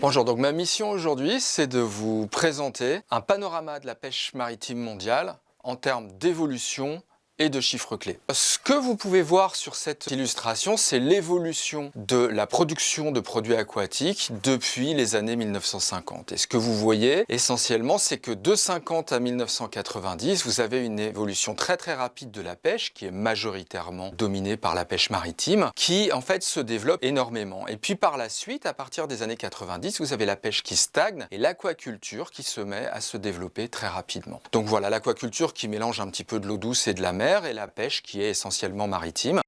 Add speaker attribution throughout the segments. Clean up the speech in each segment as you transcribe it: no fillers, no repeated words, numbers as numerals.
Speaker 1: Bonjour, donc ma mission aujourd'hui, c'est de vous présenter un panorama de la pêche maritime mondiale en termes d'évolution et de chiffres clés. Ce que vous pouvez voir sur cette illustration, c'est l'évolution de la production de produits aquatiques depuis les années 1950. Et ce que vous voyez essentiellement, c'est que de 50 à 1990, vous avez une évolution très rapide de la pêche qui est majoritairement dominée par la pêche maritime, qui en fait se développe énormément. Et puis par la suite, à partir des années 90, vous avez la pêche qui stagne et l'aquaculture qui se met à se développer très rapidement. Donc voilà, l'aquaculture qui mélange un petit peu de l'eau douce et de la mer, et la pêche qui est essentiellement maritime.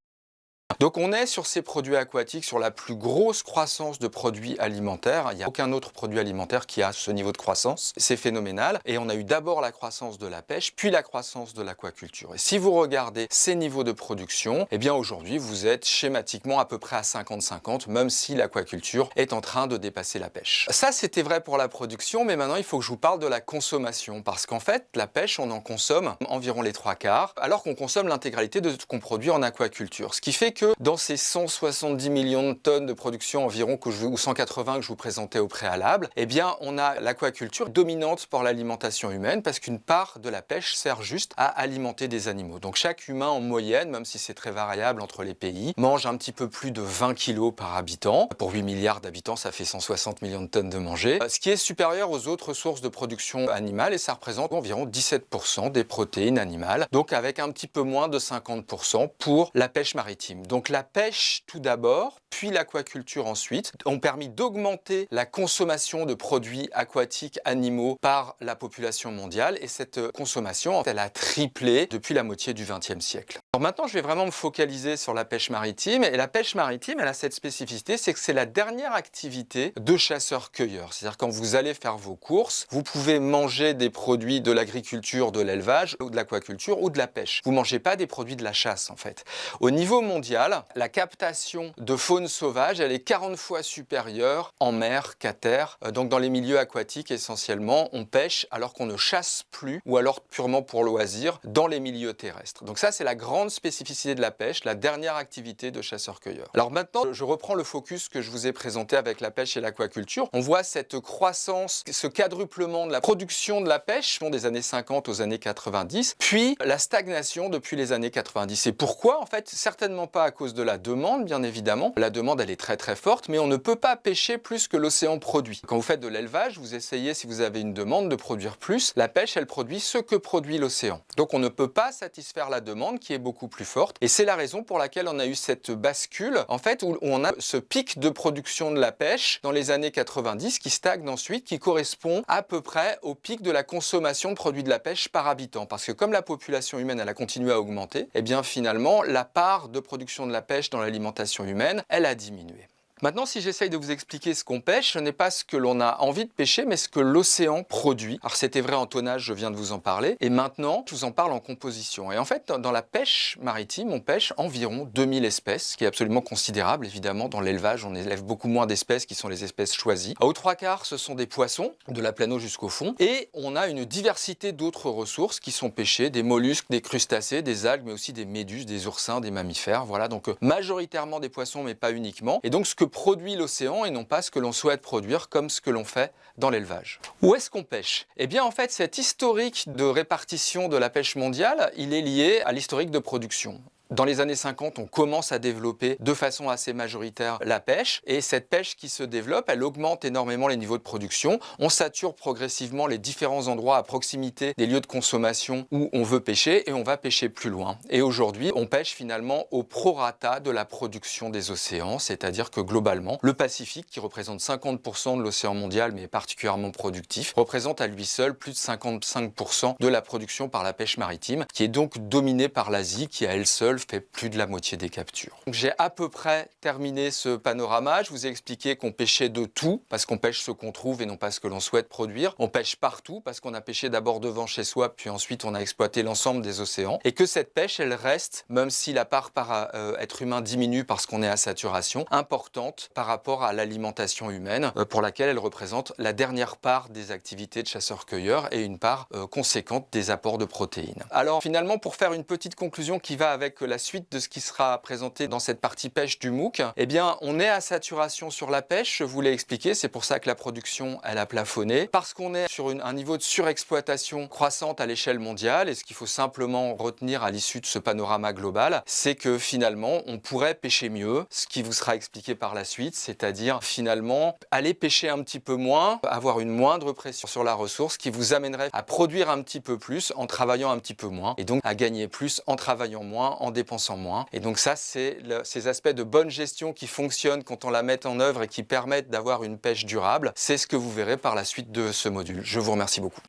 Speaker 1: Donc on est sur ces produits aquatiques, sur la plus grosse croissance de produits alimentaires. Il n'y a aucun autre produit alimentaire qui a ce niveau de croissance. C'est phénoménal. Et on a eu d'abord la croissance de la pêche, puis la croissance de l'aquaculture. Et si vous regardez ces niveaux de production, eh bien aujourd'hui vous êtes schématiquement à peu près à 50-50, même si l'aquaculture est en train de dépasser la pêche. Ça c'était vrai pour la production, mais maintenant il faut que je vous parle de la consommation. Parce qu'en fait, la pêche, on en consomme environ les 3/4, alors qu'on consomme l'intégralité de ce qu'on produit en aquaculture. Ce qui fait que dans ces 170 millions de tonnes de production environ, ou 180 que je vous présentais au préalable, eh bien on a l'aquaculture dominante pour l'alimentation humaine parce qu'une part de la pêche sert juste à alimenter des animaux. Donc chaque humain en moyenne, même si c'est très variable entre les pays, mange un petit peu plus de 20 kg par habitant. Pour 8 milliards d'habitants, ça fait 160 millions de tonnes de manger, ce qui est supérieur aux autres sources de production animale et ça représente environ 17% des protéines animales, donc avec un petit peu moins de 50% pour la pêche maritime. Donc la pêche tout d'abord, puis l'aquaculture ensuite, ont permis d'augmenter la consommation de produits aquatiques animaux par la population mondiale et cette consommation, elle a triplé depuis la moitié du XXe siècle. Alors maintenant, je vais vraiment me focaliser sur la pêche maritime et la pêche maritime, elle a cette spécificité, c'est que c'est la dernière activité de chasseurs-cueilleurs. C'est-à-dire quand vous allez faire vos courses, vous pouvez manger des produits de l'agriculture, de l'élevage, ou de l'aquaculture ou de la pêche. Vous ne mangez pas des produits de la chasse en fait. Au niveau mondial, la captation de faune sauvage, elle est 40 fois supérieure en mer qu'à terre. Donc dans les milieux aquatiques, essentiellement, on pêche alors qu'on ne chasse plus ou alors purement pour loisir dans les milieux terrestres. Donc ça, c'est la grande spécificité de la pêche, la dernière activité de chasseurs-cueilleurs. Alors maintenant, je reprends le focus que je vous ai présenté avec la pêche et l'aquaculture. On voit cette croissance, ce quadruplement de la production de la pêche des années 50 aux années 90, puis la stagnation depuis les années 90. Et pourquoi? En fait, certainement pas à cause de la demande, bien évidemment. La demande, elle est très forte, mais on ne peut pas pêcher plus que l'océan produit. Quand vous faites de l'élevage, vous essayez, si vous avez une demande, de produire plus. La pêche, elle produit ce que produit l'océan. Donc on ne peut pas satisfaire la demande qui est beaucoup plus forte. Et c'est la raison pour laquelle on a eu cette bascule, en fait, où on a ce pic de production de la pêche dans les années 90 qui stagne ensuite, qui correspond à peu près au pic de la consommation de produits de la pêche par habitant. Parce que comme la population humaine, elle a continué à augmenter, eh bien finalement, la part de production de la pêche dans l'alimentation humaine, elle a diminué. Maintenant, si j'essaye de vous expliquer ce qu'on pêche, ce n'est pas ce que l'on a envie de pêcher, mais ce que l'océan produit. Alors c'était vrai en tonnage, je viens de vous en parler, et maintenant, je vous en parle en composition. Et en fait, dans la pêche maritime, on pêche environ 2000 espèces, ce qui est absolument considérable. Évidemment, dans l'élevage, on élève beaucoup moins d'espèces qui sont les espèces choisies. Aux 3/4, ce sont des poissons, de la plaine jusqu'au fond, et on a une diversité d'autres ressources qui sont pêchées, des mollusques, des crustacés, des algues, mais aussi des méduses, des oursins, des mammifères. Voilà, donc majoritairement des poissons, mais pas uniquement. Et donc, ce que produit l'océan et non pas ce que l'on souhaite produire comme ce que l'on fait dans l'élevage. Où est-ce qu'on pêche? Eh bien en fait cet historique de répartition de la pêche mondiale, il est lié à l'historique de production. Dans les années 50, on commence à développer de façon assez majoritaire la pêche et cette pêche qui se développe, elle augmente énormément les niveaux de production. On sature progressivement les différents endroits à proximité des lieux de consommation où on veut pêcher et on va pêcher plus loin. Et aujourd'hui, on pêche finalement au prorata de la production des océans, c'est-à-dire que globalement, le Pacifique, qui représente 50% de l'océan mondial mais est particulièrement productif, représente à lui seul plus de 55% de la production par la pêche maritime, qui est donc dominée par l'Asie, qui à elle seule fait plus de la moitié des captures. J'ai à peu près terminé ce panorama. Je vous ai expliqué qu'on pêchait de tout, parce qu'on pêche ce qu'on trouve et non pas ce que l'on souhaite produire. On pêche partout, parce qu'on a pêché d'abord devant chez soi, puis ensuite on a exploité l'ensemble des océans. Et que cette pêche, elle reste, même si la part par être humain diminue parce qu'on est à saturation, importante par rapport à l'alimentation humaine, pour laquelle elle représente la dernière part des activités de chasseurs-cueilleurs et une part conséquente des apports de protéines. Alors finalement, pour faire une petite conclusion qui va avec la suite de ce qui sera présenté dans cette partie pêche du MOOC, eh bien, on est à saturation sur la pêche, je vous l'ai expliqué, c'est pour ça que la production, elle a plafonné, parce qu'on est sur un niveau de surexploitation croissante à l'échelle mondiale, et ce qu'il faut simplement retenir à l'issue de ce panorama global, c'est que finalement, on pourrait pêcher mieux, ce qui vous sera expliqué par la suite, c'est-à-dire finalement, aller pêcher un petit peu moins, avoir une moindre pression sur la ressource, qui vous amènerait à produire un petit peu plus en travaillant un petit peu moins, et donc à gagner plus en travaillant moins, en dépensant moins. Et donc ça, c'est ces aspects de bonne gestion qui fonctionnent quand on la met en œuvre et qui permettent d'avoir une pêche durable. C'est ce que vous verrez par la suite de ce module. Je vous remercie beaucoup.